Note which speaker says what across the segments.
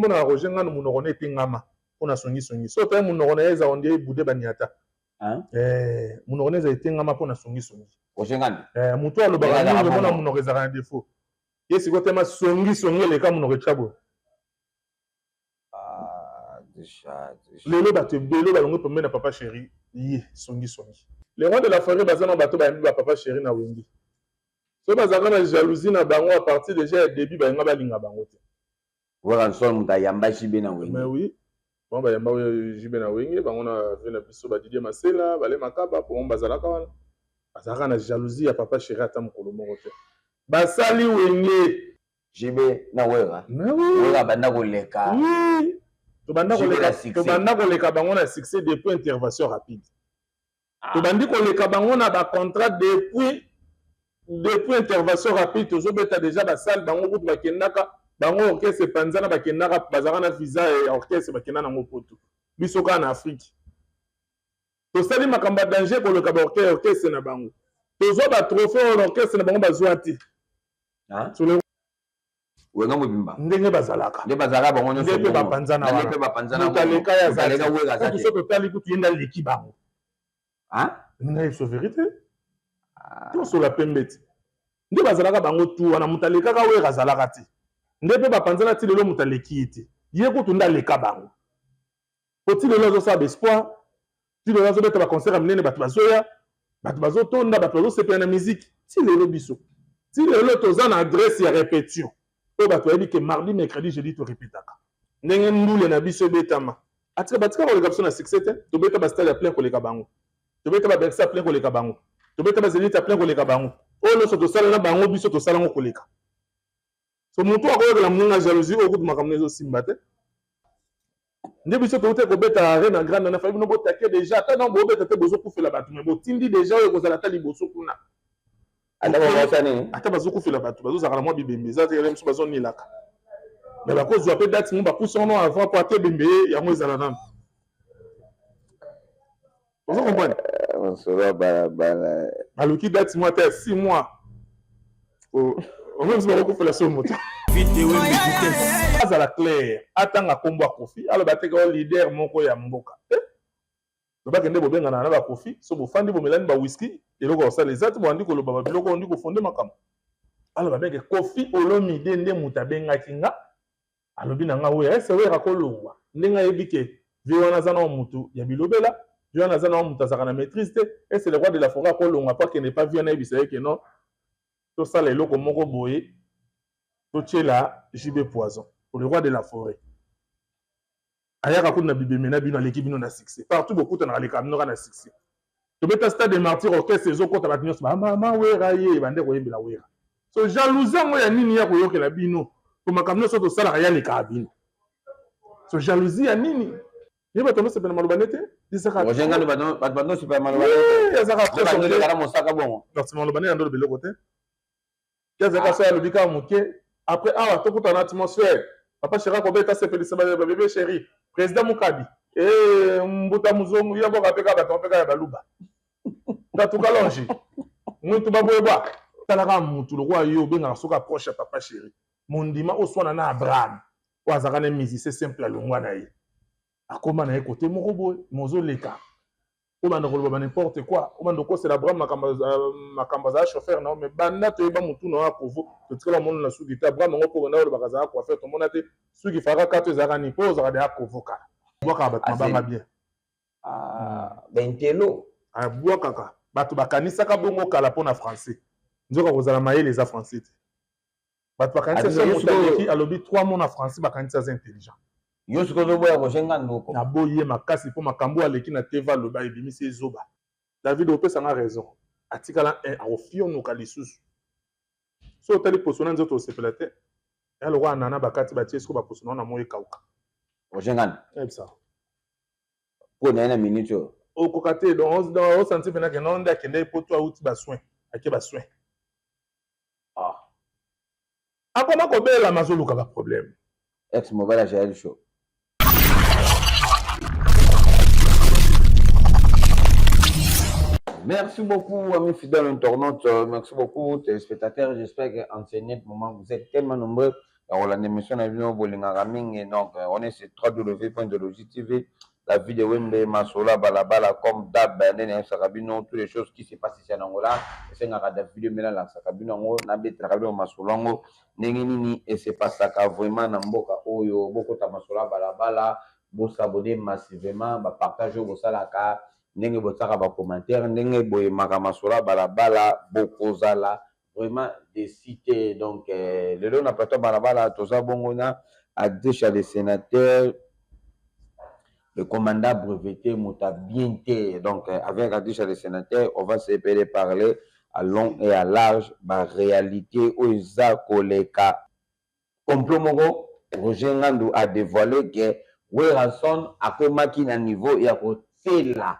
Speaker 1: mona Roger ngana munokone tingama pona songi so pe munokone eza onde bude baniata munokone eza tingama pona songi
Speaker 2: Roger ngana
Speaker 1: mutu alobaka mingi mona munoko ezaka na défaut yesi ko tema songi leka munoko chabo lelo bato ebele balongo pembe na papa chéri ye songi le roi de la forêt bazana bato bayambi ba papa chéri na wengi so bazaka na jalousie na bango à partir déjà ya début bayenga balinga bango te
Speaker 2: voilà son muta yamba jibe na wengi
Speaker 1: mais oui bon bayamba jibe na wengi bango na vena biso ba Didier Masela bale makaba pour on bazalaka wana bazaka na jalousie ya papa chéri ata mokolo moko te basali wengi
Speaker 2: jibe na wera banda koleka
Speaker 1: tobanda koleka bango na succès depuis intervention rapide tobandi koleka bango na ba contrat depuis intervention rapide tozobeta déjà basali bango kutu bakendaka bango orchestre panzana bakendaka bazaka na visa ya orchestre bakenda nango poto biso kaka na Afrique tosali makambo ya danger koleka ba orchestre na bango tozwa ba trophée orchestre na bango bazwa te
Speaker 2: wenga mobimba
Speaker 1: ndenge bazalaka
Speaker 2: nde bazalaka bango nyonso
Speaker 1: nde bapanzana wana
Speaker 2: nde bapanzana
Speaker 1: mutaleka ya
Speaker 2: mutaleka wega zate
Speaker 1: kuso totali kutu yenda leki bango ngai so vérité toso la pembeti nde bazalaka bango tu wana mutaleka ka wega zalaka te nde pe bapanzana ti lelo mutaleki ete ye kutu nda leka bango poti lelo zo sa espoir ti lelo zo beta ba concert minene bato bazoya bato bazotonda bato bazosepela na musique ti lelo biso ti lelo toza na adresse ya répétition oyo bato bayebi ke mardi mercredi jeudi torepetaka ndenge ndule na biso ebetama atika batika koleka biso na succès te tobeta bastade ya plein koleka bango tobeta babersa ya plein koleka bango tobeta bazelite ya plein koleka bango oyo nyonso tosala na bango biso tosala ngo koleka so motu akoyokela moninga jalousie oyo kutu makambo ezosimba te nde biso toute kobeta arena grande na fayi bino botake déjà ata na bobeta te bozokufela bato me botindi déjà oyo kozala ata liboso kuna ata bazokufela bato bazozaka na mwa bibembe eza te mosu bazonilaka me bakozwa mpe dati mo bapusi wana avant po ate bembe ye yango ezala nano ozo comprendre aluki dati mo ata ya 6 mois omemisi bakokufela so moto azala clair atanga kombo Kofi aloba teke o leader moko ya mboka tobakende bobengana na bakofi so bofandi bomelani ba whisky eloko osala ezati boandi koloba babiloko ondi kofonde makambo aloba beke Kofi Olomide nde mutu abengaki nga alobi na nga oyo ese wera kolongwa ndenge ayebi ke vi wana aza na mutu ya bilobela vi wana aza na mutu azaka na maîtrise te ese le roi de la forêt akolongwa po akende pa vi wana ayebisa ye ke non tosala eloko moko boye totiela JB Poison pour le roi de la forêt ayaka kuna bibeme na bino aleki bino na succès partout beaucoup na aleka bino na succès tobeta stade de martyr orchestre ezokota bato nyonso mama wera ye bande koyembela wera so jalousie yango ya nini ya koyokela bino po makambo nyonso tosalaka ya leka bino so jalousie ya nini ye bato nosepela maloba nete
Speaker 2: bato banosepela maloba nete ezaka mosaka bongo
Speaker 1: maloba nete yandolo biloko te yazaka so yalobi kaka moke après awa tokuta na atmosphère papa chéri kobeta sepelisa bébé chéri président Mukabi mbuta muzongu ya boka peka bato peka ya baluba bato kalonge mutu baboyeba talaka mutu lokwa yo benga soka proche ya papa chéri mondima oswana na Abraham wazaka na musicien simple alongwa na ye akoma na ye côté moko boye mozoleka obanda koloba n'importe quoi obanda kosela Abraham makambo za chauffeur na mais banda toyeba mutu na akovo totikala mono na suki ta Abraham ngo poko na olo bakaza ko faire to mona te suki faka kato ezaka ni pose ka de akovoka bwaka bato mabanga bien
Speaker 2: bentelo
Speaker 1: bwaka bato bakanisa ka bongo kala pona français nzoka kozala mayele za français te bato bakanisa sa motaki alobi 3 mots na français bakanisa za intelligent
Speaker 2: yo sikozo boya kosenga ndoko
Speaker 1: na boye makasi po makambo aleki na teva loba ebimisi ezoba David opesa nga raison atikala akofionoka lisusu so otali posona nzoto osepela te yaloko anana bakati batie siko baposona na moyo ekauka
Speaker 2: osengana
Speaker 1: ebisa
Speaker 2: po na minute
Speaker 1: okoka te donc osanti pena ke nonde akende po to auti basoin ake basoin akoma kobela mazoluka ba problème
Speaker 2: ex mobile à gérer le show. Merci beaucoup, amis fidèles internautes. Merci beaucoup, téléspectateurs. J'espère qu'en ce moment, vous êtes tellement nombreux On a une émission à Bolingaraming, donc on est sur www.logitv. La vie de Wembe Masola Balabala comme d'hab, Sakabino, toutes les choses qui se passent ici en Angola. C'est un vidéo maintenant, Sakabino, Nabi Trabino Masolango, Nenini, et c'est pas ça vraiment Namboka Oyo, beaucoup de Masola Balabala, vous s'abonner massivement, partager vos salaka, Nenge Botaka, commentaire, Nenge Boye Makamasola Balabala, Bokozala. Vraiment des cités. Donc, le long de Balabala, Tosa Bongona, a déjà les sénateurs, le commandant breveté Mouta Bienté. Donc, avec Adisha les sénateurs, on va se parler à long et à large, la réalité où ils ont Koleka. Complomogo, Roger Ngandou a dévoilé que Weranson a commis un niveau et a côté là.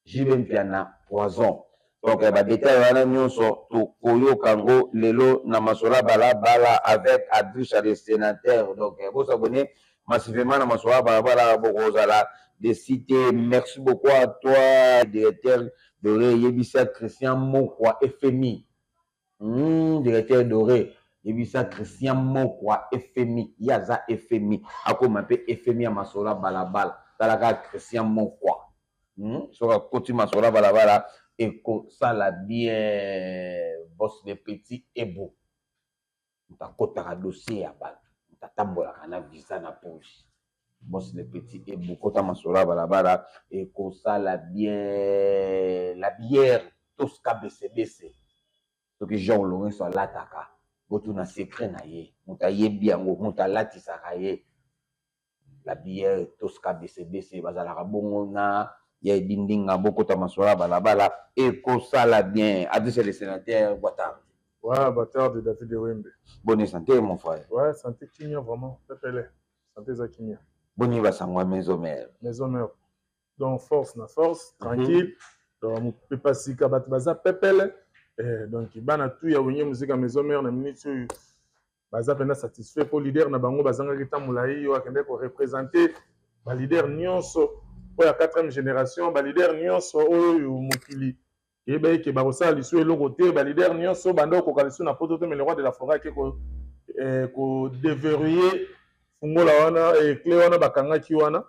Speaker 2: Jibem Piana, poison. Donc, détail wana nyonso to koyo kango lelo na masola bala avec Adricha les sénateurs. Donc, vous abonnez massivement na masola bala bokozala des cités. Merci beaucoup à toi, directeur Doré Yebisa Christian Mokwa FMI. Directeur Doré Yebisa Christian Mokwa FMI. Yaza FMI. Ako mape FMI à masola bala. Talaka Christian Mokwa. Sur côté masola bala. Et que ça la bien boss de petit et beau. T'as côté dossier à bas. T'as tambola kana visa na poche. Boss de petit et beau côté masola balabala et que ça la bien la bière tout ce qu'a baissé. Ce que Jean Laurent soit l'attaque. Botu na secret na ye. Monta ye bien monta lati sakaye. La bière tout ce qu'a baissé bazala bongo na il y a dindinga beaucoup de masola balabala et que ça la bien adressé les sénateurs Ouattara.
Speaker 1: Ouais, Bâtard de David Wembe.
Speaker 2: Bonne santé mon frère.
Speaker 1: Ouais, santé Kimia vraiment, pépélé. Santé Zakimia.
Speaker 2: Bonne va sangwa maison mère.
Speaker 1: Maison mère. Donc force na force, tranquille. Donc on peut pas si kabat baza pépélé. Donc bana tout ya wenye musique à maison mère na minute baza pena satisfait pour leader na bango bazanga kita mulai yo akende ko représenter ba leader nyonso. Pour la 4e génération, ba leader nyonso oyo mokili ebe ke ba kosala lisu eloko te ba leader nyonso bando ko kalisu na poto te mais le roi de la forêt ke ko déverrouiller fungola wana et clé wana bakanga ki wana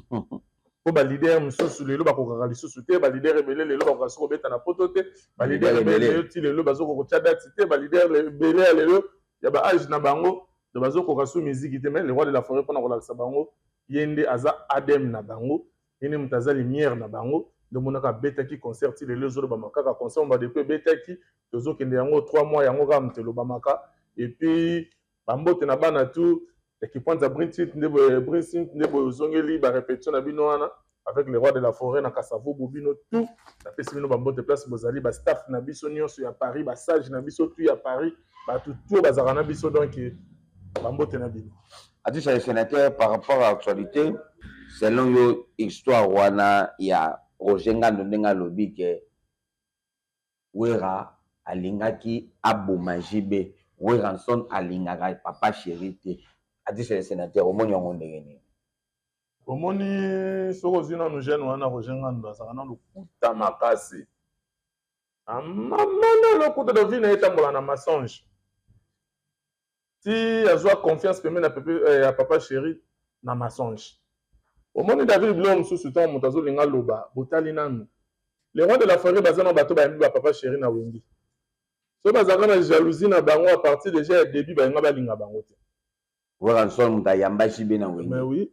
Speaker 1: po ba leader mususu lelo bakokaka lisusu te ba leader ebele lelo bakokasu kobeta na poto te ba leader ebele ti lelo bazoko kotia date te ba leader ebele lelo ya ba âge na bango de bazoko kokasu musique te mais le roi de la forêt pona kolakisa bango yende aza adem na bango ene mutaza lumière na bango de monaka betaki concert ti lelo zo bamaka ka concert ba depuis betaki tozo kende yango 3 mois yango ka mtelo bamaka et puis bambote na bana tout équipement za Brinsit ndebo zongeli ba répétition na bino wana avec le roi de la forêt na Kasavo bobino tout na pesi bino bambote place bozali ba staff na biso nyonso ya Paris ba sage na biso tout ya Paris ba tout bazaka na biso donc bambote na bino.
Speaker 2: Adi les sénateurs par rapport à l'actualité selon yo histoire wana ya Roger Ngandou ndenga lobi ke Wera alingaki aboma jibe Weranson alingaka papa chéri te adi les sénateurs omoni yango ndenge nini
Speaker 1: omoni soko zina no jeune wana Roger Ngandou azaka na lokuta makasi amamana lokuta de vie na etambola na mensonge si azwa confiance pembe na pepe ya papa chéri na mensonge. Omoni David Blom mususu tant moto azolinga loba botali nanu le roi de la forêt bazana bato ba yembi ba papa chéri na wengi so bazaka na jalousie na bango à partir déjà ya début ba yenga balinga bango te
Speaker 2: Weranson muta yamba jibe na wengi
Speaker 1: mais oui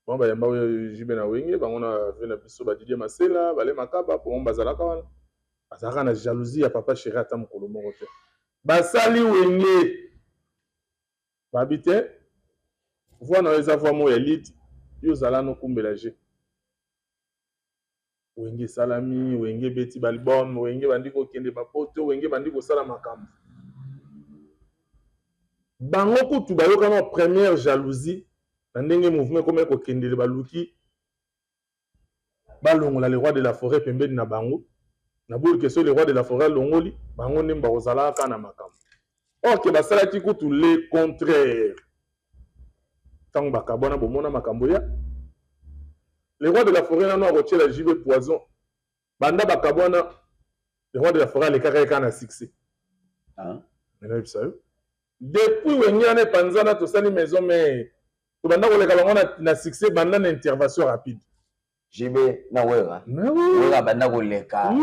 Speaker 1: bon ba yamba jibe na wengi bango na vena biso ba Didier Masela bale makaba pour bazalaka wana bazaka na jalousie ya papa chéri ata mokolo moko te basali wengi babite voix na eza voix mo elite yo zala no kumbela je wenge salami wenge beti balbum wenge bandi ko kende bapoto wenge bandi ko sala makambo bango kutu bayoka na première jalousie na ndenge mouvement comme ko kendele baluki balongola le roi de la forêt pembeni na bango na boule que so le roi de la forêt longoli bango ndemba kozala ka na makambo ok basalaki kutu le contraire tant bakabona bomona makambo ya le roi de la forêt nano akotie la jibe poison banda bakabona le roi de la forêt alekaka eka na succès
Speaker 2: hein
Speaker 1: maintenant ça depuis wengana panzana tosali maison mais tobanda koleka bango na succès banda na intervention rapide
Speaker 2: jibe na wera banda koleka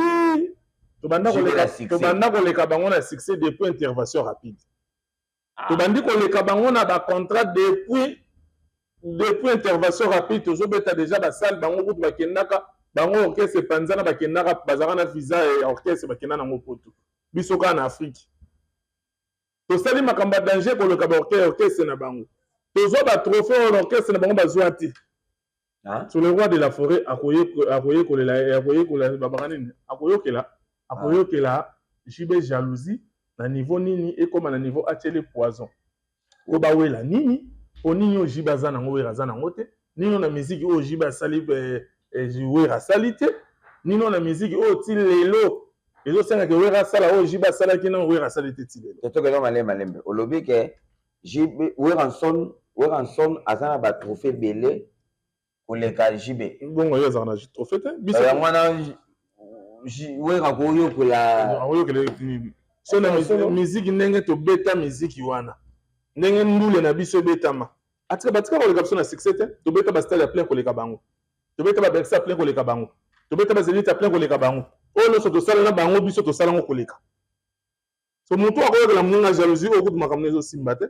Speaker 1: tobanda koleka bango na succès depuis intervention rapide tobandi koleka bango na bacontrat depuis intervention rapide tozobeta déjà basale bango kutu bakendaka bango orchestre panzana bakendaka bazalaka na visa ya orchestre bakenda nango poto biso kaka na afrique tosali makambo ya danger koleka baorchestre na bango tozwa batrophée oyo orchestre na bango bazwa te sur le roi de la forêt akoyokela jibe jalousie na niveau nini ekoma na niveau atiele poison ko bawela nini po nini oyo jibe aza nango wera aza nango te nini na miziki oyo jibe asali wera asali te nini na miziki oyo ti lelo ezosengaka wera asala oyo jibe asalaki na wera asali te ti lelo
Speaker 2: tokelo malembe olobi ke jibe weranson aza na batrophée ebele koleka jibe
Speaker 1: bongo oyo azalaka na trophée te
Speaker 2: biso mwana wera koyokola
Speaker 1: so na miziki ndenge tobeta miziki wana ndenge ndule na biso ebetama batika koleka biso na succès te tobeta bastade ya plein koleka bango tobeta babersa plein koleka bango tobeta bazelite ya plein koleka bango oyo nyonso tosala na bango biso tosala ngo koleka so motu akoyokela moninga jalousie oyo kutu makambo ezosimba te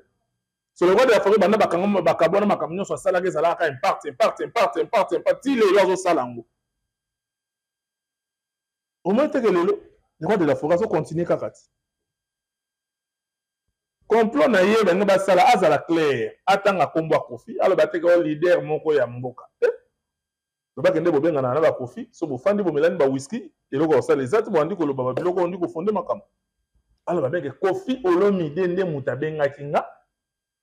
Speaker 1: so le roi de la forêt banda bakabona makambo nyonso asalaka ezalaka impact ti lelo azosala yango omoi teke lelo le roi de la forêt azokontinue kaka ti complot na ye benge basala azala clair atanga kombo ya kofi aloba teke o leader moko ya mboka lobakende bobengana na bakofi so bofandi bomelani bawiski eloko osala eza ti boandi koloba babiloko ondi kofonde makambo aloba benge kofi olomide nde moto abengaki nga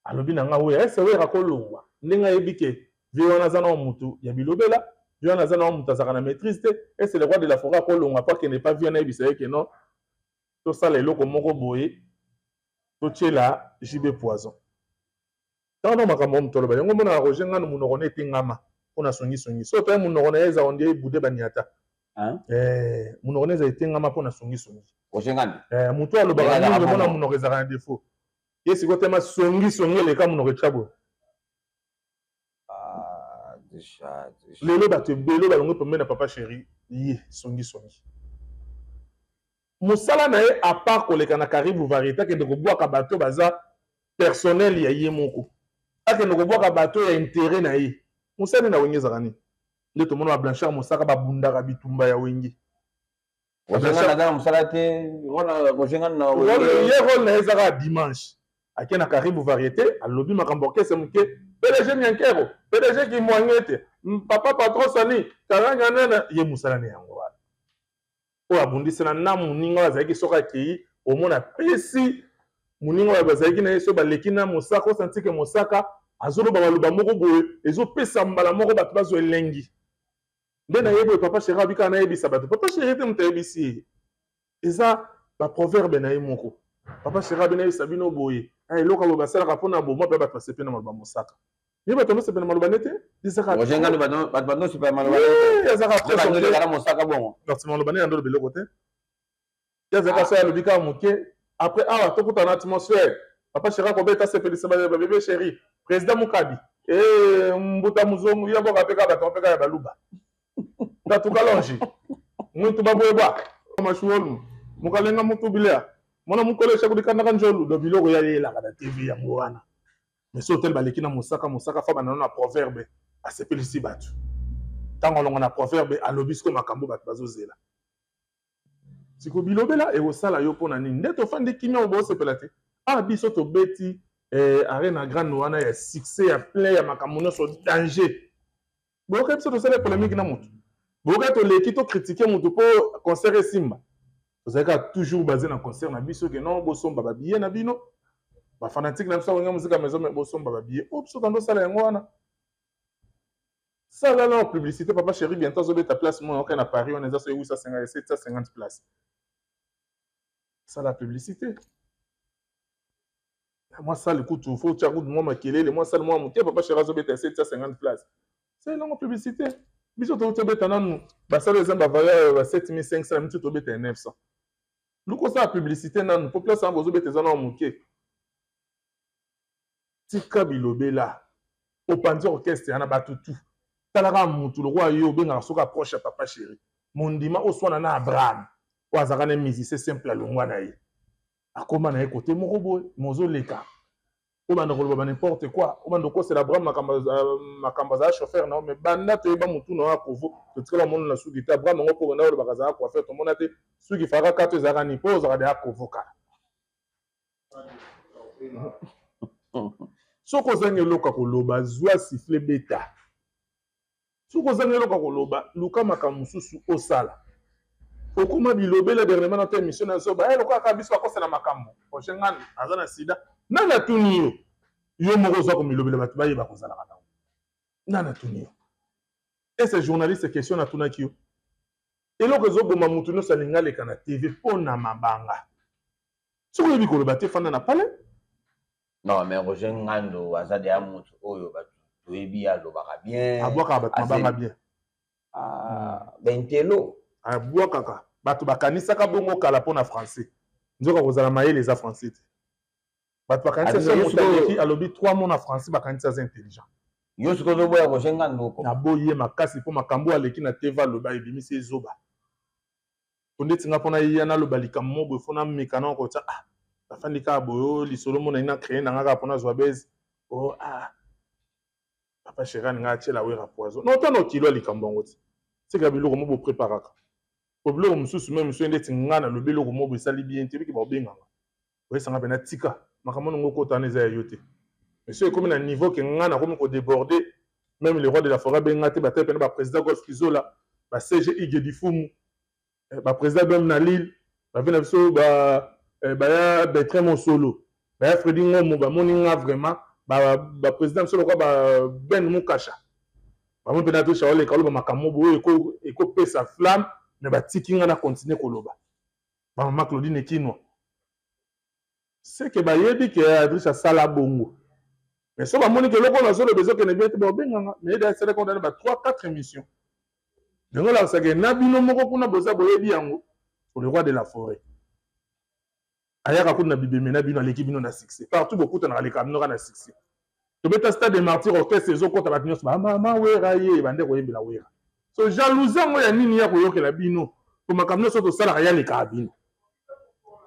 Speaker 1: alobi na nga wera ese wera kolongwa ndenge ayebi ke vie wana aza na motu ya bilobela vie wana aza na motu azalaka na maîtrise te ese le roi de la forêt akolongwa po akende pa vie wana ayebisa ye ke non tosala eloko moko boye totiela jibe poison ntango na makambo oyo motoloba yango mona roger ngano monoko na etingama mpona songisongi so toye monoko na ye eza onde ebude baniata monoko na eza etingama mpona songisongi motu alobaka mingi mona monoko ezalaka na défaut ye sikoyo tema songisongi eleka monoko etyabo lelo bato ebele balongi pembe na papa chéri ye songisongi mosala na ye apart koleka na karibu variété akende kobwaka bato baza personnel ya ye moko akende kobwaka bato ya intérêt na ye mosala na wenge ezalaka nini nde tomona bablanchard mosaka babundaka bitumba ya wenge ye role na ye ezaka dimanche ake na karibu variété alobi makambo orkestre moke pdg nyankero pdg kimwange te papa patron sani karanga nena ye mosala na yango wana oyo abundisana na moninga oyo azalaki soki akei omona pesi moninga oyo bazalaki na ye so baleki na mosaka osantike mosaka azoloba baloba moko boye ezopesa mbala moko bato bazwa elengi nde nayebi oyo papa chéri abikaka nayebisa bato papa chéri te moto ayebisi ye eza baproverbe na ye moko papa chéri abi nayebisa bino boye eloko aloba asalaka mpona bomwa mpe bato basepe na maloba mosaka ye bato basepe na maloba nete ezaka maloba nete yando loba eloko te ezaka so alobi kaka moke après awa tokuta na atmosphère papa chéri akobeta asepelisa babebe chéri président mokabi mbuta muzongu ya boka mpe kaka bato mpe kaka ya baluba tatukalonge mwitu baboyeba mashuolu mukalenga mutubilea mwana mukolesha kulikandaka njolu do biloko yalelaka na tv yango wana mais so tel baleki na mosaka fa banano na proverbe asepelisi bato ntango alongo na proverbe alobi siko makambo bato bazozela siko bilobela ekosala yo mpona nini nde tofandi kimia bosepela te biso tobeti arena grande wana ya succès ya plein ya makambo nyonso danger boyoka biso tosala polémique na motu boyoka toleki tokritike motu mpo concert esimba tozalaka toujours basé na concert na biso ke non bosomba babillet na bino bafanatique na biso akonga muzika maison me bosomba babillet o biso tandosala yango wana sala na publicité papa chéri bientôt azobeta place moko okai na Paris wana eza so 750 place sala publicité moi sale kutu faut tia kutu moi makelele moi sale moi motie papa chéri azobeta 750 place c'est longue publicité biso tobeta nanu basala eza bavaleur ba 7500 mitu tobeta 900 luko sa publicité nanu po place yango ozobeta eza na moke tika bilobela opanzi orchestre yana bato tu talaka mutu lokwa yo benga soka proche papa chéri mondima oswana na Abraham o azaka na musicien simple alongwa na ye akoma na ye côté moko boye mozoleka obanda koloba n'importe quoi obanda okosela Abraham makambo azala chauffeur na mais banda toyeba mutu na akovo totikala mono na suki te Abraham ngo poko na olobaka azala coiffeur tomona te suki faka kato ezalaka ni po ozalaka de akovoka soko ozangi eloko koloba zwa siffle beta soko ozangi eloko koloba luka makambo mosusu osala okoma bilobela dernièrement na ta émission na zoba eloko aka biso akosala makambo prochain aza na sida nana tuni yo moko ozwa komilobela bato bayeba kozalaka nango nana tuni yo ese journaliste question natunaki yo eloko ezoboma mutu nyonso alingi aleka na tv mpo na mabanga soki oyebi koloba te fanda na pale.
Speaker 2: Non, mais Roger Ngando, Azade Amout, Oyo, Toyebi, Alobaka bien.
Speaker 1: Abouaka, Mabanga bien.
Speaker 2: Bentelo.
Speaker 1: Abouaka, Bato Bakanisa Kabongo Kalapona français. Nous avons les a français. Bato Bakanisa, c'est alobi 3 mots en français, Bakanisa c'est intelligent.
Speaker 2: Yo ce que je vois Roger Ngando.
Speaker 1: Naboye makasi pour makambo aleki na teva loba ebimisi ezoba. Konde tinga pona yana lobalika mobo fona mekana ko ta ah. Afandika boyo lisolo mona ina créer nanga pona zwabez. Oh ah. Papa Chéran nga tchela wera poison. Non tano kilo likambo ngoti. C'est ka biloko mobo préparaka. Ko biloko mususu même musu ndeti ngana lo biloko mobo sali bien te biki ba benganga. Oui sanga bena tika. Makambo ngoko tane za yote. Monsieur comme na niveau que ngana comme ko déborder même le roi de la forêt bengate ba tepena ba président Golf Kizola ba CGI Gedifumu ba président Dom na Lille ba vena biso ba ya Bertrand Solo ba ya Freddy Ngomo ba moninga vraiment ba président solo ko ba Ben Mukasha ba mo pena to shawole ka lo ba makambo bo eko pesa flamme mais ba tikinga na continuer koloba ba mama Claudine Kinwa c'est que ba yebi que Adrissa Sala Bongo. Mais si on a que l'on a le besoin que les bêtes bobenganga, mais il y a des condamnés à 3-4 émissions. Donc là, c'est que Nabino Moko kuna boza boyebiango pour le roi de la forêt. Ayaka kuna bibé Nabino l'équipe na succès. Partout beaucoup dans les camions na succès. To beta stade de martyr orchestre ezo kota batnyos ba mama wera ye bande koyebela wera. So jalousie ngo ya nini ya koyokela bino. Pour makamno so to sala ya le kabino.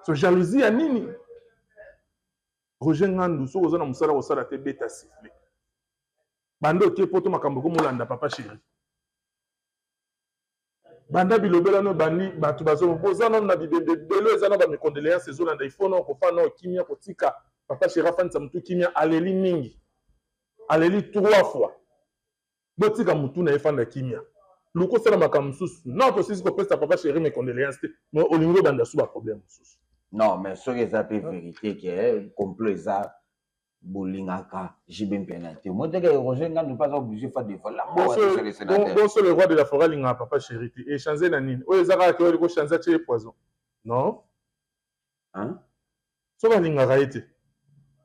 Speaker 1: So jalousie ya nini? Roger Ngando so ozana musala osala te beta siffler bando ke poto makambo ko molanda papa chéri banda bilobela no bani batu bazo bozana na bibende belo ezana ba me condoléances ezolanda ifono ko fa no kimia kotika papa chéri afanisa mutu kimia aleli mingi aleli 3 fois botika mutu na efanda kimia luko sala makambo susu non to sisi ko pesa papa chéri me condoléances te mais olingo banda suba problème susu.
Speaker 2: Non, mais ce qui est la vérité, qui est complot, ça, Bolingaka, Jibin Penalty. Moi, je dis que Roger Ngando n'est pas obligé de faire des vols.
Speaker 1: Bon, c'est le roi de la forêt, il n'a pas chéri. Et changer la nine. Oui, ça va que le changer les poisons. Non?
Speaker 2: Hein?
Speaker 1: Ça va l'ingara été.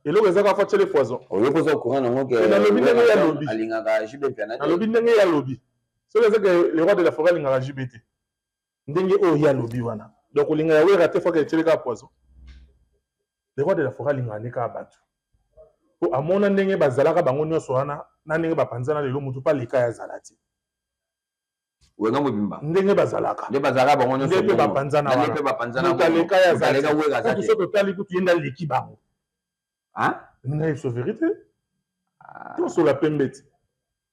Speaker 1: Et là, ça va faire les poisons.
Speaker 2: On est au courant, non? Que
Speaker 1: le lobby n'est pas lobby.
Speaker 2: Alingaka, Jibin Penalty.
Speaker 1: Le lobby n'est pas lobby. C'est que le roi de la forêt, l'ingara JBT. N'dengue oh ya lobby wana. Donc, on a raté fois qu'il y a poison. Le roi de la forêt, il a battu. Pour à mon année, bazalaka bangonio soana, n'année bapanzana le mutu pas les cas zalati.
Speaker 2: Ou non, bimba.
Speaker 1: N'dengue bazalaka.
Speaker 2: Les bazalaka bangonio soana.
Speaker 1: N'dengue bapanzana.
Speaker 2: N'dengue bapanzana.
Speaker 1: Les cas zalati.
Speaker 2: Zalati.
Speaker 1: Ce que tu as l'écoute, il y a l'équipe.
Speaker 2: Hein?
Speaker 1: N'dengue vérité. Tu sur la pembeti.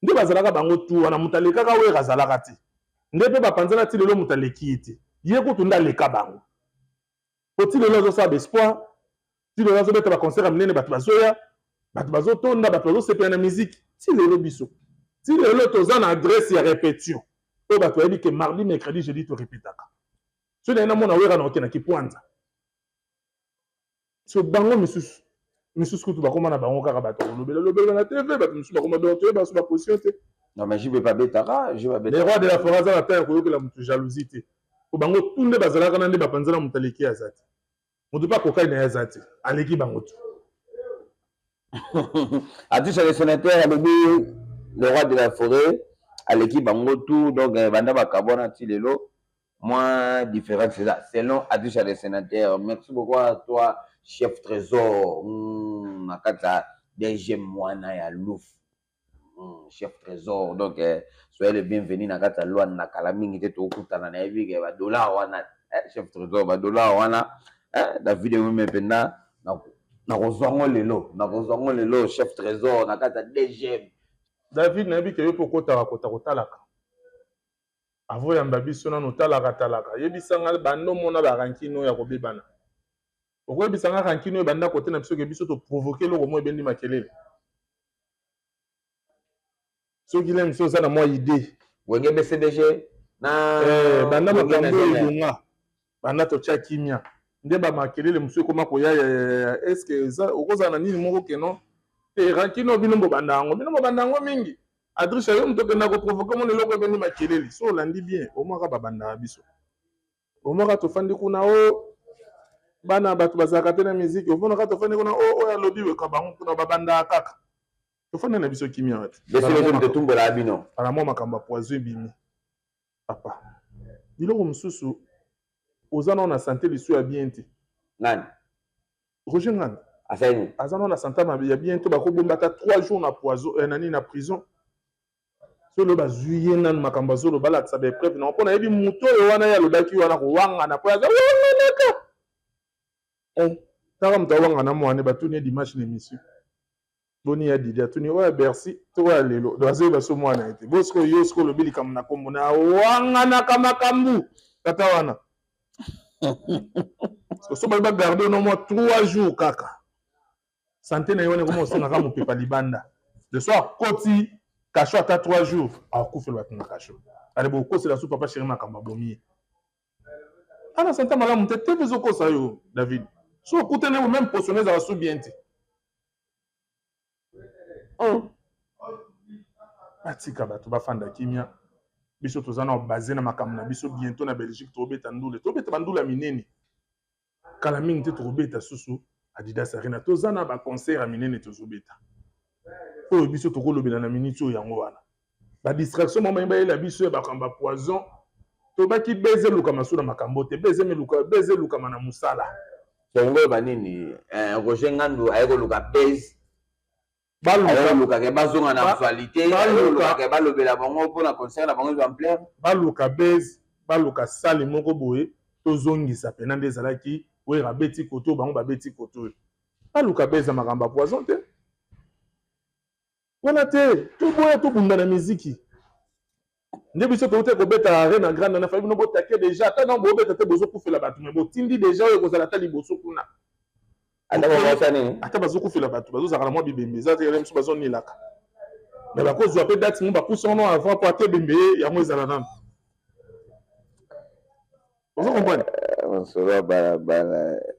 Speaker 1: N'dengue bazalaka bango tout, on a mutaleka kawe zalakati. N'dengue bapanzana ti le mutaleki ete. Yeko tunda le kabango. Faut-il le lozo sa espoir? Si le lozo beta ba concert amener batu bazoya, batu bazotonda, batu bazo sepe na musique. Si le lobiso. Si le loto za na adresse ya répétition. O batu yebi que mardi, mercredi, jeudi to répétaka. So na mona wera na okena ki pointa. So bango misusu kutu bakoma na bango kaka batu lobela na TV, batu misusu bakoma ba to ba so ba position te.
Speaker 2: Non mais je vais pas betara, je vais
Speaker 1: betara. Les rois de la forêt za na terre ko yokela mutu jalousie. Bango tunde bazalaka na nde bapanzana mutaleki azati mutu pa kokai na azati aleki bango tu
Speaker 2: Adrissa le sénateur le roi de la forêt aleki bango tout donc banda bakabona ti lelo moins différent c'est ça selon Adrissa le sénateur. Merci beaucoup à toi chef trésor nakata DG Mwana ya Louf. Chef trésor. Donc, soyez le bienvenu dans la loi na kalamingi te to kutana na evi ke ba dollar wana chef trésor ba dollar wana David me pena na kozongo lelo chef trésor na kata DG
Speaker 1: David na bi ke yo pokota kotalaka avo ya mbabiso na talaka yebisanga bando mona ba rankino ya kobebana okobisanga rankino banda kote na biso ke biso to provoquer lo mo ebendi makelele so Guilhem so ça na moi idée
Speaker 2: wenge BCDG na
Speaker 1: banda makambo elunga banda to cha kimia nde ba makelele musu koma koya est-ce que ça okoza na nini moko keno rankino binombo bandango mingi adrisha yo mtoke na ko provoquer mon eloko ebendi makelele so landi bien au moins ba banda biso au moins to fandi kuna o bana batu bazaka te na musique au moins to fandi kuna o ya lobby we ka bango kuna babanda kaka to fandi na biso kimia wati
Speaker 2: BCDG de tumbola abino
Speaker 1: para moi makamba poison bimi papa biloko mususu ozana na santé biso ya bien te
Speaker 2: nani
Speaker 1: Roger Nganda
Speaker 2: asani
Speaker 1: azana na santé ya bien te bako bomba ta 3 jours na poison nani na prison so lo bazuye nan makamba zolo bala tsa be preuve na pona yebi muto yo wana ya lobaki wana ko wanga na po ya wanga naka tara mta wanga na mwane batuni dimanche l'émission boni ya didi atuni oya Bercy to ya lelo doaze baso mwana ete bosko yosko lobili kam na kombo na wanga na kamakambu tata wana so ba garder no mo 3 jours kaka santé na yone komo senga ka mopepa libanda le soir koti kacho ata 3 jours akufe lo batuna kacho ale boko c'est la soupe papa chéri makamba bomi ana santé malamu te bezo ko sa yo David so kutene mo même poissonner za sou bien te atika bato bafanda kimia biso tozana basé na makambo na biso bientôt na Belgique tobeta bandula minene kala mingi te tobeta susu Adidas Arena tozana ba concert a minene tozobeta oyo biso tokolobela na minute oyo yango wana ba distraction mama yeba la biso ya bakamba poison tobaki beze luka masuna makambo te beze luka mana musala
Speaker 2: songo banini Roger Nganda ayeko luka beze baluka ke bazonga na actualité baluka ke balobela bango pona concert na bango en plein
Speaker 1: baluka base baluka sali moko boye tozongisa pena nde ezalaki oyo babeti koto bango babeti koto baluka base makamba poison te wana te toboya tobunda na miziki nde biso toute kobeta arena grande na fabi no botake déjà ata na bobeta te bozokufela bato me botindi déjà oyo kozala ata liboso kuna ata bazokufela bato bazozaka na mwa bibembe eza te mosusu bazonilaka me bakozwa mpe date mo bapusa ono avant po ate bembe ye yango ezala nano ozo comprendre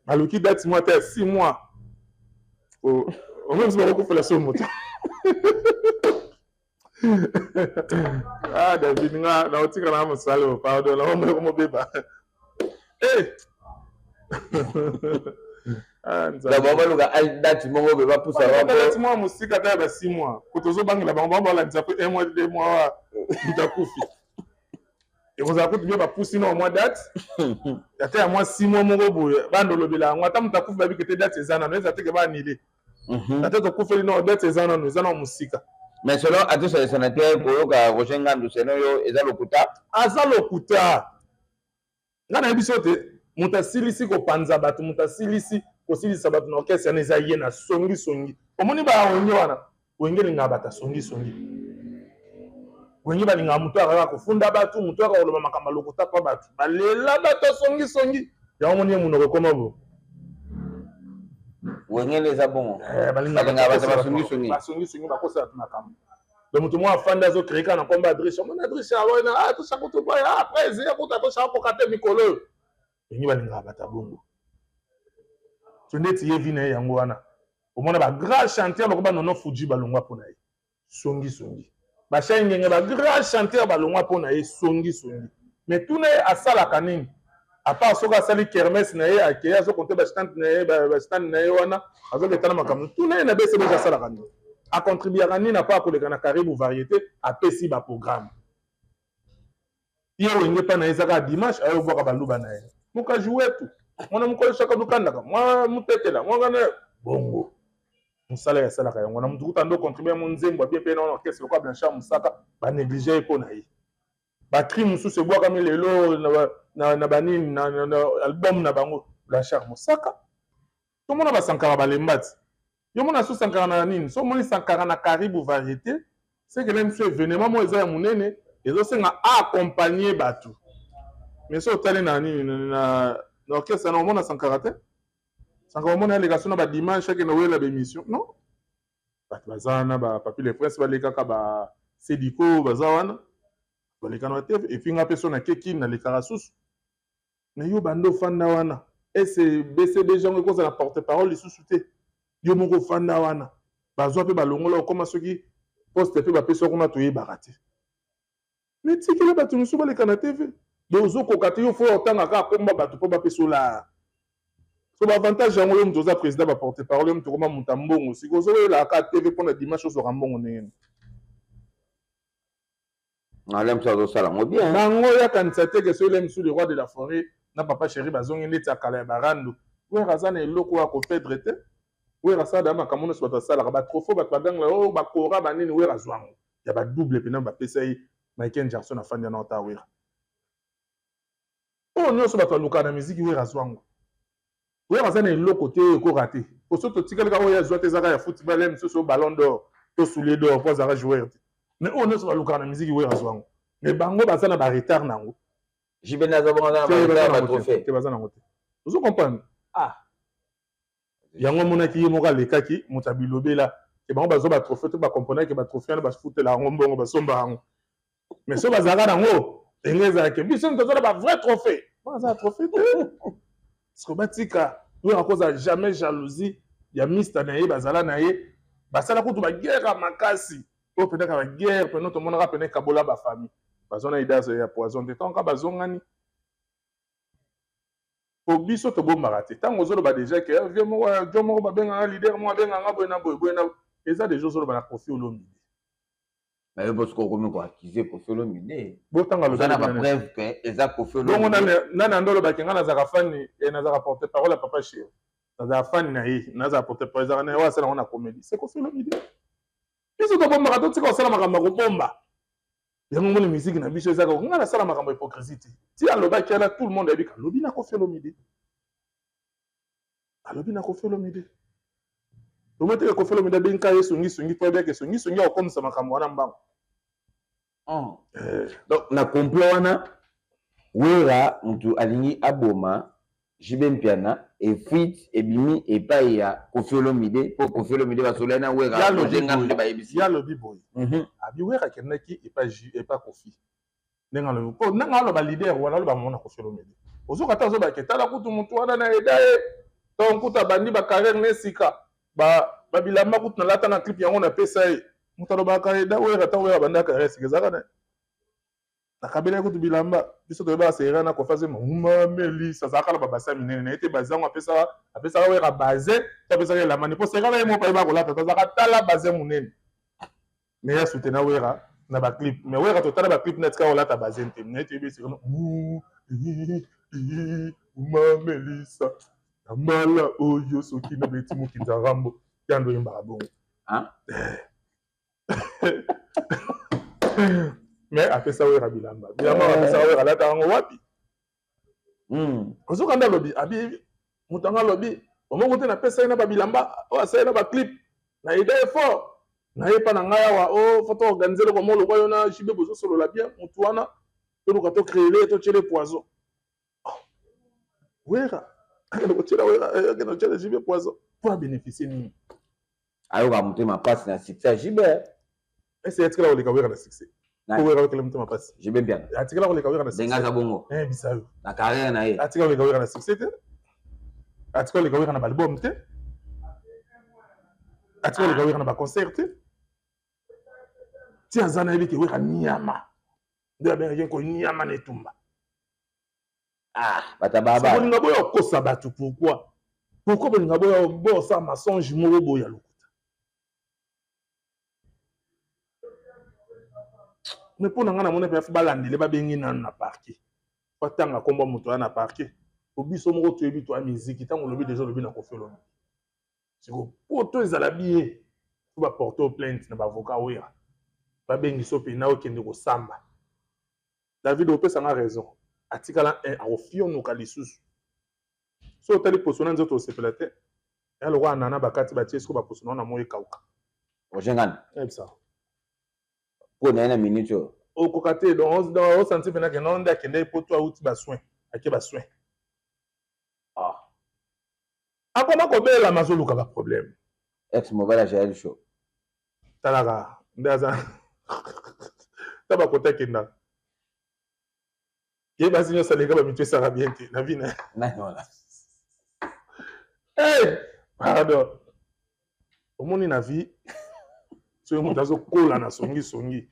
Speaker 1: baluki date mo ata ya 6 mois omeme biso bakokufela so moto David nga na otika na mosalo pardon na omwe ko mobeba
Speaker 2: la baba luka date mongo be ba poussa ba
Speaker 1: date mo musika ta ba 6 mois ko tozo bangela bango ba la nzapo 1 mois 2 mois bitakufi et vous avez bien ba poussi no mois date ata ya mois 6 mois mongo boye bando lobela ngata mutakufi ba bikete date ezana no ezate ke ba anile ata to kufeli no date ezana no ezana musika.
Speaker 2: Mais selon Atos les sénateurs, Koyoka, Roger Nganda, Senoyo, Eza Lokuta.
Speaker 1: Aza Lokuta. Nga na biso te, mutasilisi ko panza batu, mutasilisi ko silisa batu na orchestre na eza yena songi. Omoni ba onyo wana, wenge linga bata songi. Wenge ba linga mutu aka kufunda batu, mutu aka oloba makamba Lokuta pa batu. Balela batu songi. Ya omoni munoko koma bo.
Speaker 2: Wengele za bongo
Speaker 1: balinga basongi bakosa tunakamba donc mutu mwa afanda azo créer na komba adresse mon adresse awana to sakoto boya après zia kuta to sako kate mikolo yengi balinga bata bongo tondeti yevi na yango wana omona ba grand chanteur bakoba nono Fuji balongwa pona ye songi ba shengenge ba grand chanteur balongwa pona ye songi mais tout na asala kanini à part ce que sali kermesse na ye akeya so compter ba stand na ye ba stand na ye wana azo betana makambo tout na na bese ba sala kanini a contribuer kanini na pas koleka na karibu variété a pesi ba programme iyo wenge pa na ezaka dimanche ayo voka baluba na ye muka jouer tout mwana mukolo shaka dukanda ka mwa mutetela mwa ngana bongo musala ya sala yango na mutu kutando contribuer mon nzembo bien pe na orchestre kwa Blanchard Musaka ba négliger po na ye ba tri mususu ebwa kami lelo na banini na album na bango Blanchard Musaka to mona ba sankara balembati yo mona so sankara na nini so moni sankara na Caribou variété c'est que même ce événement mo eza ya munene ezo senga accompagner batu mais so tali na nini na orchestre na mona sankara te sankara mona les gars na ba dimanche chaque na wela ba émission non batu bazana ba papi les presse balekaka ba Sediko bazawana balekana te et puis nga peso na keki na le karasusu mais yo bando fanda wana et c'est BCB gens ko za porte-parole lisusu te yo moko fanda wana bazwa pe balongola koma soki poste pe ba peso kuna to yebaka te mais tikela batu musu balekana TV dozo kokate yo fo otanga ka komba batu po ba peso la so ba avantage yango yo mtoza président ba porte-parole mto koma mutambongo sikozo la ka TV pona dimanche so rambongo nene
Speaker 2: Alem ça ça mo bien.
Speaker 1: Nango ya kanisa te que sur sous le roi de la forêt na papa chéri bazongi ndeti akala barando. We razana eloko wa ko fedre te. We rasada makamono so batasala ba trofo ba baganga o ba kora ba nini we razwango. Ya ba double pena ba pesa yi Michael Jackson na fandi na ota we. Oh nyo so bataluka na musique we razwango. We razana eloko te ko raté. Ko so to tikala ka o ya zwa te zaka ya football même so ballon d'or to soulier d'or pour zaka joueur. Mais on est sur le cas de musique oui razwango mais bango bazana ba retard nango
Speaker 2: Jibena za bonga na ba trophée
Speaker 1: te bazana ngote vous comprenez yango mona ki moka lekaki mutabilobela ke bango bazo ba trophée to ba comprendre ke ba trophée na ba foot la ngombongo ba somba ngo mais so bazaka nango engeza ke biso ntozo ba vrai trophée baza trophée ce batika oui à cause jamais jalousie ya mista na ye bazala na ye basala kutu ba guerre makasi o peut-être la guerre peut notre monde rappeler kabola ba famille bazona ida ya poison de temps ka bazongani po biso to bomba raté tango zolo ba déjà que vieux mo jo mo ba benga leader mo benga nga boyna boyna eza des jours zolo ba na Koffi Olomide
Speaker 2: mais parce qu'on comme quoi accuser Koffi Olomide
Speaker 1: bo tanga lo
Speaker 2: na ba preuve que eza Koffi Olomide
Speaker 1: donc na ndolo ba kenga na za fani et na za porter parole à papa chéri na za fani na ye na za porter parole na wa sala na comédie c'est Koffi Olomide biso to bomba rato tika osala makambo ko bomba yango moni musique na biso ezaka nga na sala makambo hypocrisie ti aloba ki ala tout le monde abika lobi na Koffi Olomide alobi na Koffi Olomide to mete ko Koffi Olomide benka yesu ngi po beke so ngi okomisa makambo wana mbango
Speaker 2: donc na complot wana wera mtu alingi aboma Jibe Mpiana et fuite et bimi et pas ya Koffi Olomide pour Koffi Olomide va solena wera
Speaker 1: lojenga de ba ebisi ya lobi boy abi wera kenaki et pas Koffi nenga lo ko nenga lo ba leader wala lo ba mona Koffi Olomide ozo kata zo ba ketala kutu mutu wana na edae to kuta bandi ba carrière nesika ba bilamba kutu na lata na clip yango na pesa e mutu lo ba ka eda wera ta wera banda carrière sikeza na nakabela kutu bilamba biso to ba sera na kofaze muma melisa zakala babasa minene na ete bazango apesa wera baze to apesa la mani po sera na mo pa ba kolata to zakala tala baze munene mais ya soutenir wera na ba clip mais wera to tala ba clip net ka kolata baze nte na ete bisi muma melisa amala oyo soki na beti mukinza rambo yando yimba bongo mais apesa wera bilamba apesa wera lata yango wapi ozokanda lobi abi mutanga lobi omongo te na pesa na babilamba asala na ba clip na ida effort na yepa na ngaya wa o photo organiser ko molo koyo na Jibe bozo solo la bien mutu wana to luka to créer to tchele poison wera ko tchela wera ko tchela Jibe poison pour bénéficier ni
Speaker 2: ayo ba mutema passe na succès Jibe
Speaker 1: est-ce que là on les kawera na succès ko wera ko mutema passe
Speaker 2: Jibe bien
Speaker 1: atikala ko les kawera na succès
Speaker 2: denga za bongo
Speaker 1: bisayo
Speaker 2: na carrière na ye
Speaker 1: atikala ko les kawera na succès te atikala les kawera na album te atikala les kawera na ba concert te ti azana yebi ke wera nyama ndio abenga ko nyama na etumba
Speaker 2: batababa
Speaker 1: bolinga boya kosa batu pourquoi bolinga boya bosa mensonge moko boya lokuta mais pour nga na mona pe balandele babengi nanu na parquet patanga komba moto na parquet obiso moko to yebi to a musique tango lobi déjà lobi na Koffi Olomide siko poto ezala biye po baporte plainte na bavocat oyo babengi so pe na okende kosamba David opesanga raison atikala akofionuka lisusu so otali poso na nzoto osepela te ya lokwa anana bakati batie siko baposo na moi ekauka
Speaker 2: Ojengana
Speaker 1: ebisa
Speaker 2: po na minute oyo
Speaker 1: okoka te osanti mpena ke nonde akende poto auti basoin ake basoin akoma kobelama azoluka baproblème
Speaker 2: ex mobile agel show
Speaker 1: talaka nde aza ta bakota akenda ye basi nyonso aleka bamitu esaka bien te na vina pardon omoni na vie soki moto azokola na songisongi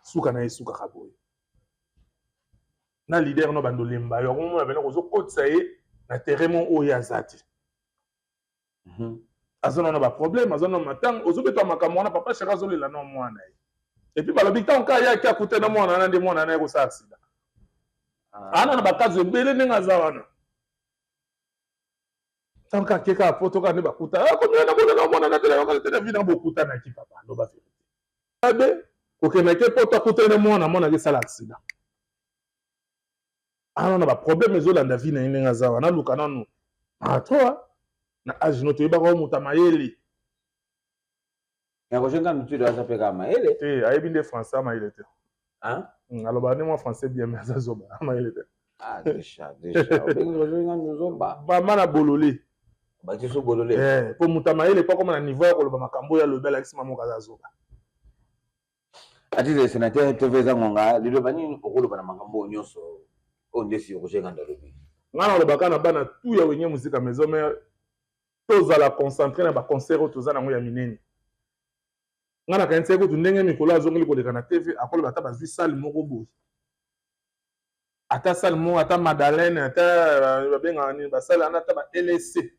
Speaker 1: suka na ye esukaka boye na lider no bando lemba yo akomona bena kozokotisa ye na terrain mo oyo aza te aza na baproblème aza na matanga ozobeta makambo wana papa shaka azolela na mwana ye epuis balobi ntango kaka yaki akute na mwana na nde mwana na ye kosala aksida ana na bakazi ebele ndenge aza wana ntango kaka akeka apoto kaka nde bakuta komina na kona na mwana na tela yokala te na vi na bokutanaki papa loba verité abe kokendaki poto akutani mwana mwanaki esala aksida ana na baproblème ezolanda vi na ye ndenge aza wana aluka nanu matoa na age no toyebaka o moto amayele
Speaker 2: yakosenga mitudo aza mpe kaka mayele
Speaker 1: te ayebi nde français amayele te alobaka nde mwa français bien me aza zoba amayele te bama na bolole
Speaker 2: batiso bolole
Speaker 1: po moto amayele po akoma na niveau ya koloba makambo oyo alobi alakisi mamoko aza zoba
Speaker 2: atile sénateur tv eza ngonga liloba nini okoloba na makambo oyo nyonso oyo nde si okosenganda lobi
Speaker 1: nga na olobaka na bana tu ya wenye muzika maison me tozala concentré na baconcert oyo toza nango ya minene nga na kanisi kutu ndenge mikolo azongeli koleka na tv akoloba ata bazwi sale moko boye ata sale moko ata madeleine ata babengaka nini basale wana ata ba lsc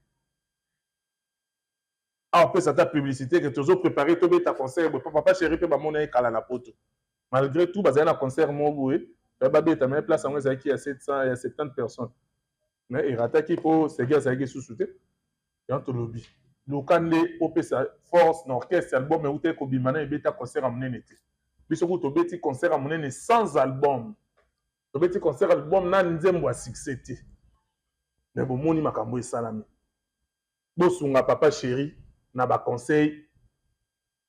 Speaker 1: apesa ata publicité ke tozoprépare tobeta concert boye papa chéri mpe bamona ye kala na poto malgré tout bazali na concert moko boye babeta me place yango ezalaki ya 700 ya 70 personnes mais erataki mpo sege azalaki susu te yango tolobi luka nde opesa force na orchestre album euta ekobima na ebeta concert ya monene te biso kutu tobeti concert ya monene sans album tobeti concert album na nzembo ya succès te mais bomoni makambo esalami bosunga papa chéri na baconseil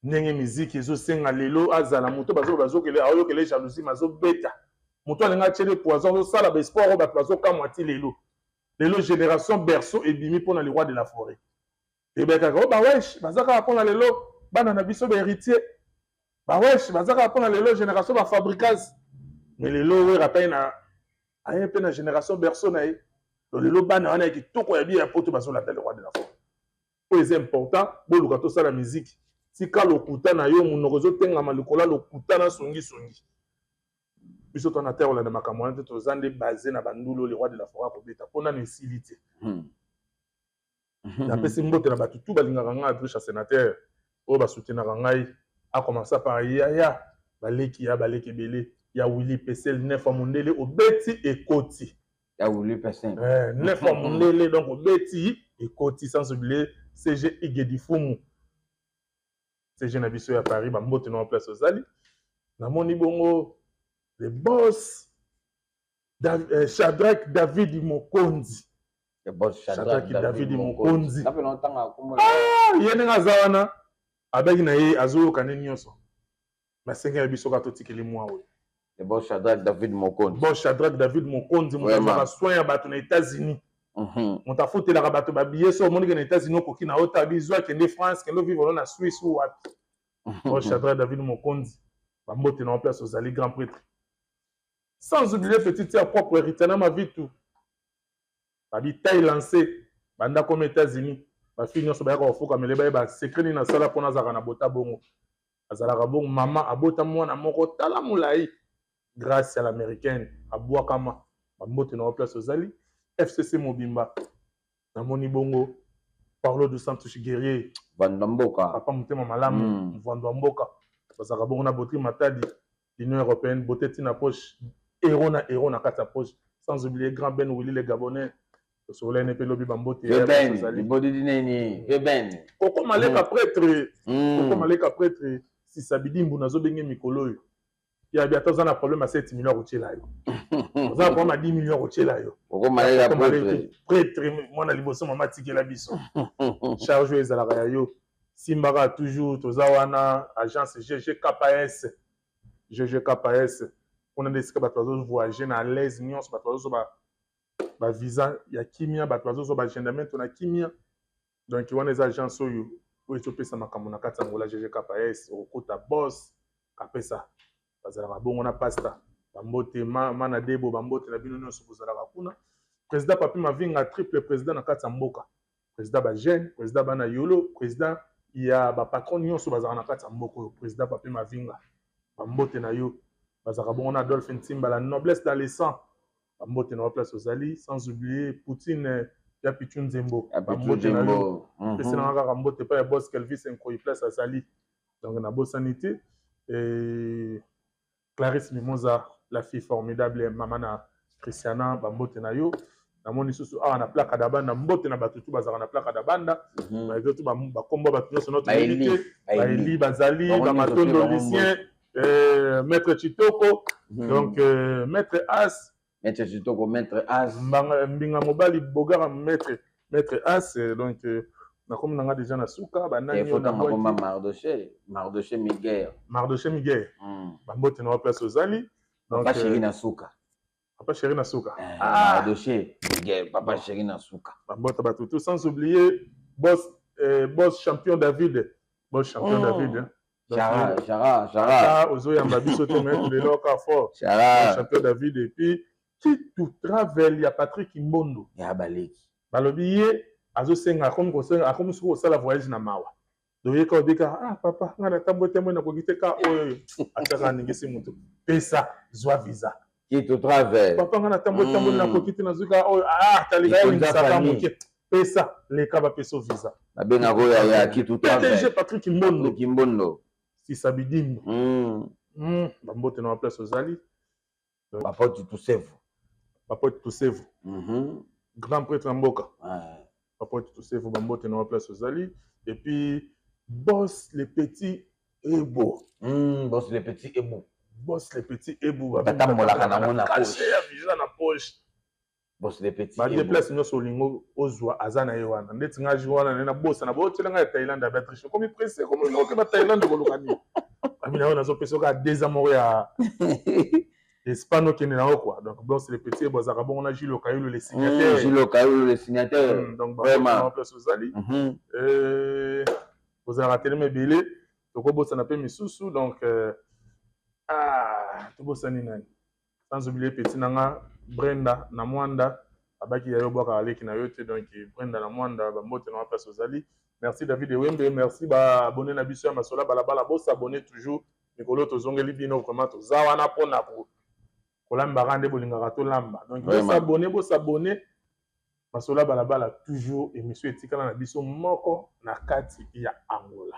Speaker 1: ndenge miziki ezosenga lelo azala moto bazokele aoyokele jalousie azobeta moto alinga tiele poison azosala baesport oyo bato bazokamwa ti lelo génération berceau ebimi mpona le roi de la forêt ebekaka o bawesh baza kaka mpona lelo bana na biso baheritier bawesh baza kaka mpona lelo génération bafabricase mais lelo oyo apai na aye mpe na génération berceau na ye to lelo bana wana ya kitoko ya bie ya poto bazolanda le roi de la forêt oyo eza important boluka tosala miziki tika lokuta na yo monoko ezotengama likolo ya lokuta na songisongi biso tona terre olanda makambo wana te toza nde base na bandulu le roi de la forêt akobeta mpo nano esili te napesi mbote na bato tu balingaka ngai adriche ya sénateur oyo basoutenaka ngai akomansa par yaya baleki ya baleki ebele ya willi pesel nef ya mondele obeti ekoti
Speaker 2: ya willi pesel
Speaker 1: nef ya mondele donc obeti ekoti sans oublier cg igedifumu cg na biso ya paris bambote na place ozali namoni bongo le boss Shadrack David Mokonzi Shadrack David Mokonzi ye ndenge aza wana abeki na ye azoyoka nde nyonso basenge ya biso kaka totikeli mwa oyo
Speaker 2: boss Shadrack David Mokonzi
Speaker 1: moto azwaka soin ya bato na États-Unis moto afutelaka bato babiye so omonike na États-Unis okoki na ota bizwa kende France kende ovivre na Suisse ou wapi boss Shadrack David Mokonzi bambote na place ozali grand prêtre sans oublier petit ya propre Ritana Mavitu babi taille lancé banda comme États-Unis bafille nyonso bayaka kofuka mele bayeba secret nini nasala mpona azalaka na bota bongo azalaka bongo mama abota mwana moko tala molai grâce à l'américaine abwakama bambote na place ozali FCC Mobimba namoni bongo Paulo dos Santos guerrier
Speaker 2: Vandamboka
Speaker 1: papa motema malamu Vandamboka bazalaka bongo na Botri Matadi l'Union européenne beauté tina poche héros na kata poche sans oublier grand Ben Willy les Gabonais Sola ne pe lobi bambote Koko Maleka prêtre Koko Maleka prêtre si sabidimbu nazo benge mikolo yo ya biata za na problème à 7 millions rochela yo za problème à 10 millions rochela yo
Speaker 2: Koko Maleka
Speaker 1: prêtre mwana liboso mama tikela biso charge ezalaka ya yo simbaka toujours toza wana agence GGKS on a desika bato bazo voyager na l'aise nyonso bato bazo ba visa ya kimia bato bazo ba agendamento na kimia donc wana eza agence oyo etopesa makambo na kati ya ngola GGKS okuta boss kapesa bazalaka bongo na pasta bambote mana debo bambote na bino nyonso bozalaka kuna président Papi Mavinga triple président na kati ya mboka président ba jeune président bana yolo président ya ba patron nyonso bazalaka na kati ya mboka oyo président Papi Mavinga bambote na yo bazalaka bongo na Adolphe Ntimba la noblesse dans les sangs bambote na place ozali sans oublier Poutine ya Pichu Nzembo bambote na yo pesi na kaka mbote pa ya boss Kelvis Nkoyi place azali donc na bosanité et Clarisse Mimosa la fille formidable maman na Christiana bambote na yo namoni susu awa na plaka da banda mbote na batutu bazaka na plaka da banda baezotu bakombo batu nyonso notre unité baeli bazali bamatondo Lucien maître Chitoko donc maître As mbinga mobali bogara maître As donc nakomi nanga déjà na suka banani yo na
Speaker 2: Mardoché Miguel
Speaker 1: bambote na place ozali
Speaker 2: donc Papa
Speaker 1: chéri na suka
Speaker 2: Mardoché Miguel Papa chéri na suka
Speaker 1: bambote batutu sans oublier boss champion David Chara ozoyamba biso te mais lelo ka fort champion David et puis qui tout travel ya Patrick Mbondo
Speaker 2: ya baleki
Speaker 1: balobi ye azosenga akomi soki kosala voyage na mawa doyeka obika papa nga na tambo te mona kokite ka oyo ataka ningisi mutu pesa zwa visa
Speaker 2: Kito travel
Speaker 1: papa nga na tambo na kokite na zuka oyo talika yo ngisaka muke pesa leka ba peso visa
Speaker 2: abenga ko ya Kito travel
Speaker 1: PDG Patrick Mbondo si sabidimbu bambote na place ozali
Speaker 2: papa
Speaker 1: Tusevu grand prêtre Mboka papa Tusevu bambote na place ozali et puis boss les petits ebo
Speaker 2: batambolaka na mona
Speaker 1: poche
Speaker 2: boss les petits
Speaker 1: ba déplace nyonso olingo ozwa aza na ye wana ndeti nga ji wana na bossa na botelanga ya Thaïlande ya Beatrice comme pressé comme loke ba Thaïlande kolokani amina wana zo peso ka 2 ans moko ya Espagne kende na quoi donc boss les petits ebo zaka bongo na Gilles Kayulu le signataire donc vraiment place ozali vous avez raté mes billets toko bossa na pe misusu donc to bossa ni nani sans oublier petit nanga Brenda na Mwanda abaki ya yo bwaka aleki na yo te donc Brenda na Mwanda bambote na place ozali merci David Ewembe merci ba abonné na biso ya masola balabala boss abonné toujours mikolo tozongeli bino vraiment toza wana pona ko kolamba rande bolingaka to lamba donc boss abonné masola balabala toujours émission etikala na biso moko na kati ya Angola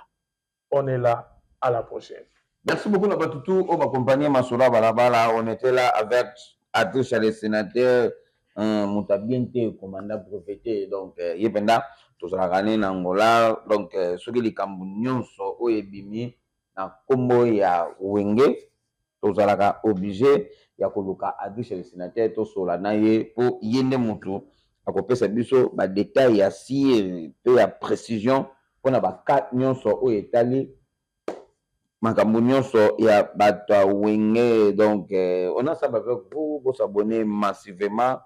Speaker 1: on est là à la prochaine.
Speaker 2: Merci beaucoup Napatutu on va accompagner masola balabala on était là avec Adrien le sénateur Moutabiente commandant prophété donc yependa tozalaka na Angola donc soki likambo nyonso oyo ebimi na kombo ya wenge tozalaka obligé ya koluka Adrien le sénateur tosola na ye po yende mutu akopesa biso ba détail ya si pe ya précision pona ba kat nyonso oyo etali makambo nyonso ya bato wenge donc on a ça avec vous vous abonner massivement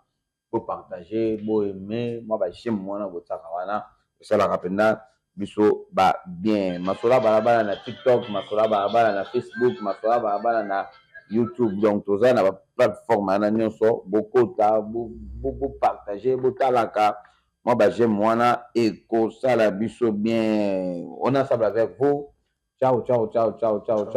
Speaker 2: pour partager pour aimer moi ba j'aime moi na botaka wana ça la rapenda biso ba bien masola balabala na TikTok masola balabala na Facebook masola balabala na YouTube donc toza na ba plateforme na nyonso bokota bo partager botalaka moi ba j'aime moi na et ko ça la biso bien on a ça avec vous ciao ciao ciao ciao ciao ciao